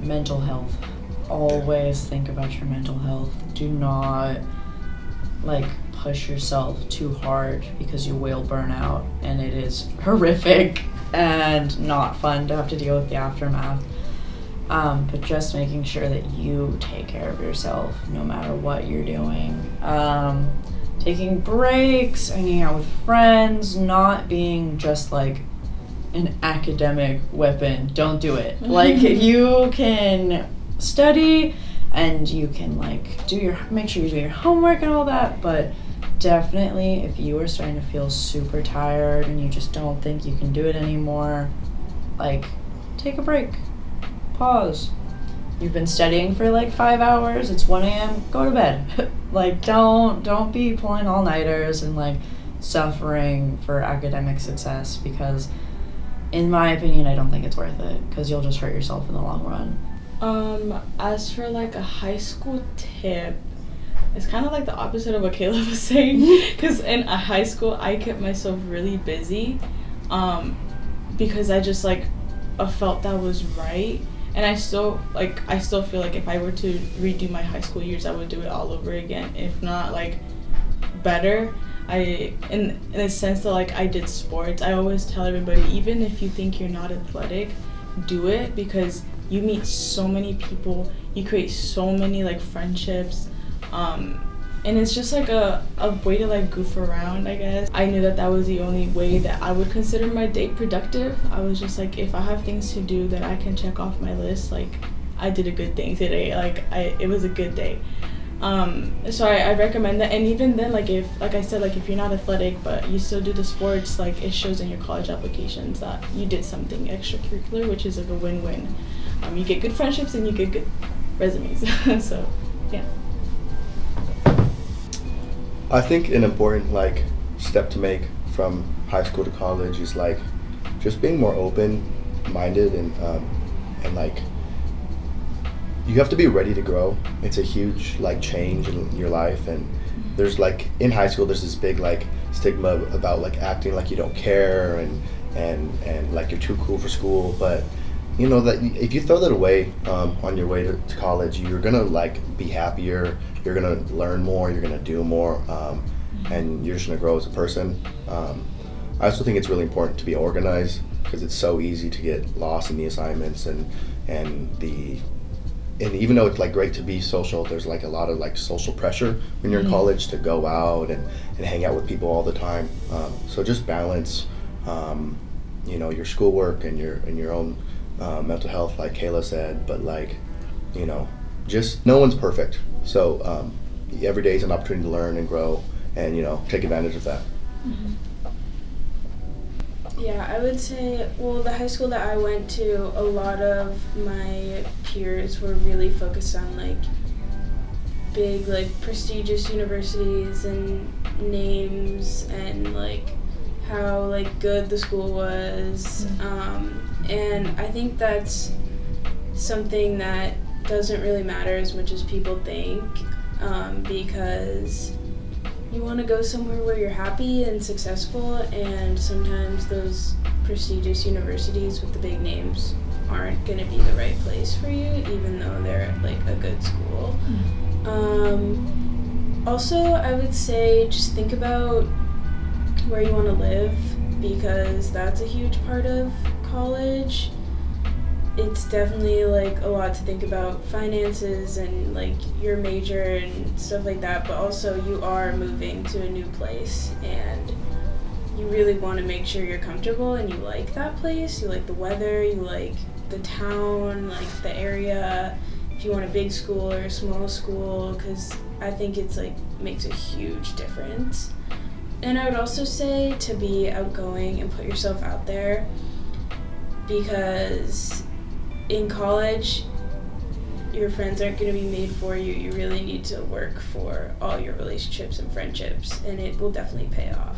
mental health. Always think about your mental health. Do not push yourself too hard because you will burn out, and it is horrific and not fun to have to deal with the aftermath. But just making sure that you take care of yourself no matter what you're doing. Taking breaks, hanging out with friends, not being just an academic weapon. Don't do it. You can study and you can make sure you do your homework and all that, but definitely if you are starting to feel super tired and you just don't think you can do it anymore, take a break. Pause. You've been studying for 5 hours, it's 1 a.m., go to bed. Don't be pulling all-nighters and suffering for academic success, because in my opinion, I don't think it's worth it, because you'll just hurt yourself in the long run. As for a high school tip, it's kind of the opposite of what Kayla was saying, because in a high school I kept myself really busy, because I just felt that was right. And I still feel if I were to redo my high school years, I would do it all over again, if not better. In the sense that I did sports, I always tell everybody, even if you think you're not athletic, do it, because you meet so many people, you create so many friendships, and it's just a way to goof around, I guess. I knew that was the only way that I would consider my day productive. I was just if I have things to do that I can check off my list, I did a good thing today, it was a good day. So I recommend that. And even then, if I said, if you're not athletic but you still do the sports, it shows in your college applications that you did something extracurricular, which is a win-win. You get good friendships and you get good resumes. So yeah. I think an important step to make from high school to college is just being more open-minded, and you have to be ready to grow. It's a huge change in your life, and there's in high school there's this big stigma about acting like you don't care and you're too cool for school, but you know that if you throw that away on your way to college, you're gonna be happier, you're gonna learn more, you're gonna do more, and you're just gonna grow as a person. I also think it's really important to be organized, because it's so easy to get lost in the assignments and even though it's great to be social, there's a lot of social pressure when you're in college to go out and hang out with people all the time. So just balance your schoolwork and your own mental health, like Kayla said, but just no one's perfect. So every day is an opportunity to learn and grow, and take advantage of that. Mm-hmm. Yeah, I would say, the high school that I went to, a lot of my peers were really focused on big prestigious universities and names and how good the school was. And I think that's something that doesn't really matter as much as people think, because you want to go somewhere where you're happy and successful, and sometimes those prestigious universities with the big names aren't going to be the right place for you, even though they're a good school. Also, I would say just think about where you want to live, because that's a huge part of college. It's definitely a lot to think about, finances and your major and stuff like that, but also you are moving to a new place, and you really want to make sure you're comfortable and you like that place, you like the weather, you like the town, the area, if you want a big school or a small school, because I think it's makes a huge difference. And I would also say to be outgoing and put yourself out there, because in college, your friends aren't going to be made for you. You really need to work for all your relationships and friendships, and it will definitely pay off.